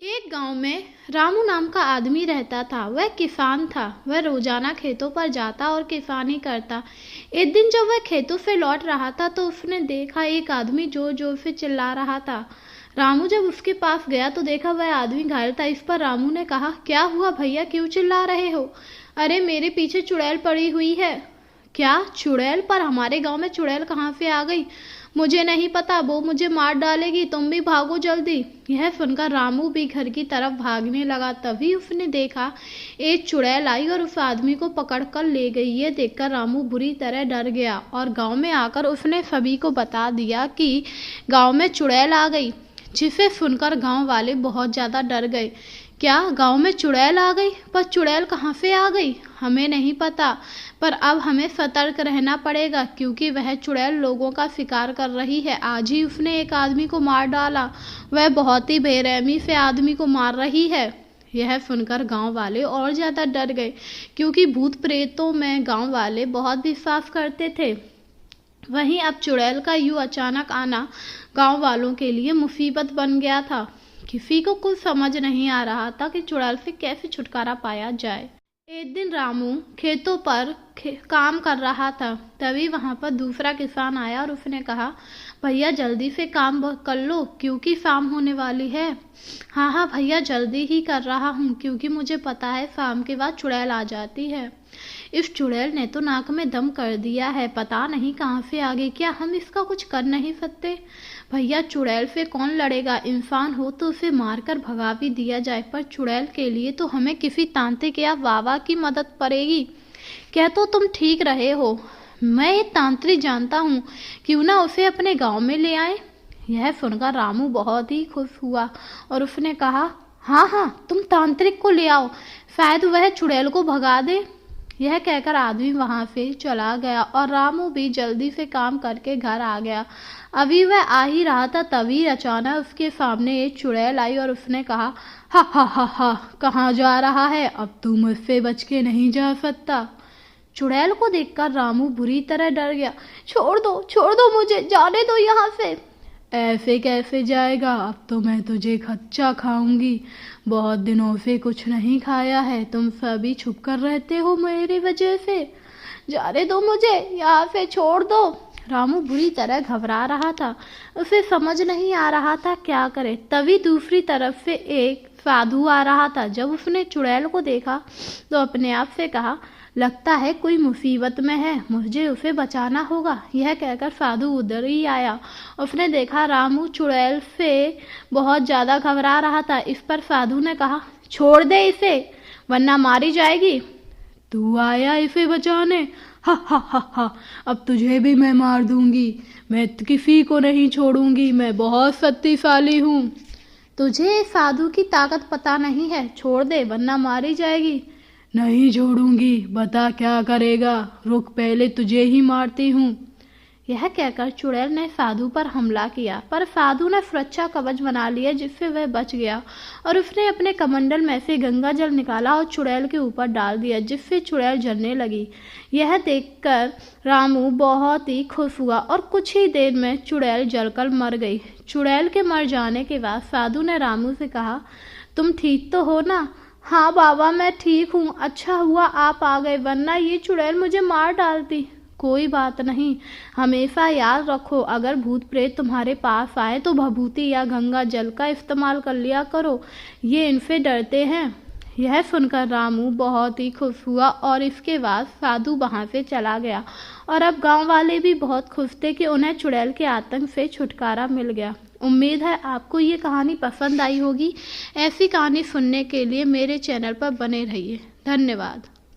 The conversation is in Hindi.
एक गांव में रामू नाम का आदमी रहता था। वह किसान था। वह रोजाना खेतों पर जाता और किसानी करता। एक दिन जब वह खेतों से लौट रहा था तो उसने देखा एक आदमी जोर जोर से चिल्ला रहा था। रामू जब उसके पास गया तो देखा वह आदमी घायल था। इस पर रामू ने कहा, क्या हुआ भैया, क्यों चिल्ला रहे हो? अरे मेरे पीछे चुड़ैल पड़ी हुई है। क्या चुड़ैल? पर हमारे गांव में चुड़ैल कहाँ से आ गई? मुझे नहीं पता, वो मुझे मार डालेगी, तुम भी भागो जल्दी। यह सुनकर रामू भी घर की तरफ भागने लगा। तभी उसने देखा एक चुड़ैल आई और उस आदमी को पकड़ कर ले गई। ये देखकर रामू बुरी तरह डर गया और गांव में आकर उसने सभी को बता दिया कि गांव में चुड़ैल आ गई, जिसे सुनकर गांव वाले बहुत ज्यादा डर गए। क्या गांव में चुड़ैल आ गई? पर चुड़ैल कहाँ से आ गई? हमें नहीं पता, पर अब हमें सतर्क रहना पड़ेगा क्योंकि वह चुड़ैल लोगों का शिकार कर रही है। आज ही उसने एक आदमी को मार डाला। वह बहुत ही बेरहमी से आदमी को मार रही है। यह सुनकर गांव वाले और ज्यादा डर गए क्योंकि भूत प्रेतों में गांव वाले बहुत विश्वास करते थे। वहीं अब चुड़ैल का यूं अचानक आना गांव वालों के लिए मुसीबत बन गया था। किसी को कुछ समझ नहीं आ रहा था कि चुड़ैल से कैसे छुटकारा पाया जाए। एक दिन रामू खेतों पर काम कर रहा था। तभी वहां पर दूसरा किसान आया और उसने कहा, भैया जल्दी से काम कर लो क्योंकि शाम होने वाली है। हाँ हाँ भैया, जल्दी ही कर रहा हूँ क्योंकि मुझे पता है शाम के बाद चुड़ैल आ जाती है। इस चुड़ैल ने तो नाक में दम कर दिया है, पता नहीं कहाँ से आ गई। क्या हम इसका कुछ कर नहीं सकते? भैया चुड़ैल से कौन लड़ेगा? इंसान हो तो उसे मारकर भगा भी दिया जाए, पर चुड़ैल के लिए तो हमें किसी तांत्रिक या बाबा की मदद पड़ेगी। क्या तो तुम ठीक रहे हो, मैं एक तांत्रिक जानता हूँ, क्यों ना उसे अपने गांव में ले आए। यह सुनकर रामू बहुत ही खुश हुआ और उसने कहा, हाँ हाँ तुम तांत्रिक को ले आओ, शायद वह चुड़ैल को भगा दे। यह कहकर आदमी वहां से चला गया और रामू भी जल्दी से काम करके घर आ गया। अभी वह आ ही रहा था तभी अचानक उसके सामने एक चुड़ैल आई और उसने कहा, हा हा हा हा, कहाँ जा रहा है? अब तू मुझसे बच के नहीं जा सकता। चुड़ैल को देखकर रामू बुरी तरह डर गया। छोड़ दो मुझे, जाने दो यहाँ से। ऐसे कैसे जाएगा? अब तो मैं तुझे खच्चा खाऊंगी। बहुत दिनों से कुछ नहीं खाया है, तुम सभी छुप कर रहते हो मेरी वजह से। जाने दो मुझे, यहाँ से छोड़ दो। रामू बुरी तरह घबरा रहा था, उसे समझ नहीं आ रहा था क्या करे। तभी दूसरी तरफ से एक साधु आ रहा था। जब उसने चुड़ैल को देखा तो अपने आप से कहा, लगता है कोई मुसीबत में है, मुझे उसे बचाना होगा। यह कहकर साधु उधर ही आया। उसने देखा रामू चुड़ैल से बहुत ज्यादा घबरा रहा था। इस पर साधु ने कहा, छोड़ दे इसे वरना मारी जाएगी। तू आया इसे बचाने? हा हा हा हा, अब तुझे भी मैं मार दूंगी। मैं किसी को नहीं छोड़ूंगी, मैं बहुत शक्तिशाली हूँ। तुझे साधु की ताकत पता नहीं है, छोड़ दे वरना मारी जाएगी। नहीं छोड़ूंगी, बता क्या करेगा? रुक, पहले तुझे ही मारती हूँ। यह कहकर चुड़ैल ने साधु पर हमला किया, पर साधु ने सुरक्षा कवच बना लिया जिससे वह बच गया और उसने अपने कमंडल में से गंगा जल निकाला और चुड़ैल के ऊपर डाल दिया, जिससे चुड़ैल जलने लगी। यह देखकर रामू बहुत ही खुश हुआ और कुछ ही देर में चुड़ैल जलकर मर गई। चुड़ैल के मर जाने के बाद साधु ने रामू से कहा, तुम ठीक तो हो ना? हाँ बाबा, मैं ठीक हूँ। अच्छा हुआ आप आ गए, वरना ये चुड़ैल मुझे मार डालती। कोई बात नहीं, हमेशा याद रखो, अगर भूत प्रेत तुम्हारे पास आए तो भभूति या गंगा जल का इस्तेमाल कर लिया करो, ये इनसे डरते हैं। यह सुनकर रामू बहुत ही खुश हुआ और इसके बाद साधु वहां से चला गया और अब गांव वाले भी बहुत खुश थे कि उन्हें चुड़ैल के आतंक से छुटकारा मिल गया। उम्मीद है आपको ये कहानी पसंद आई होगी। ऐसी कहानी सुनने के लिए मेरे चैनल पर बने रहिए। धन्यवाद।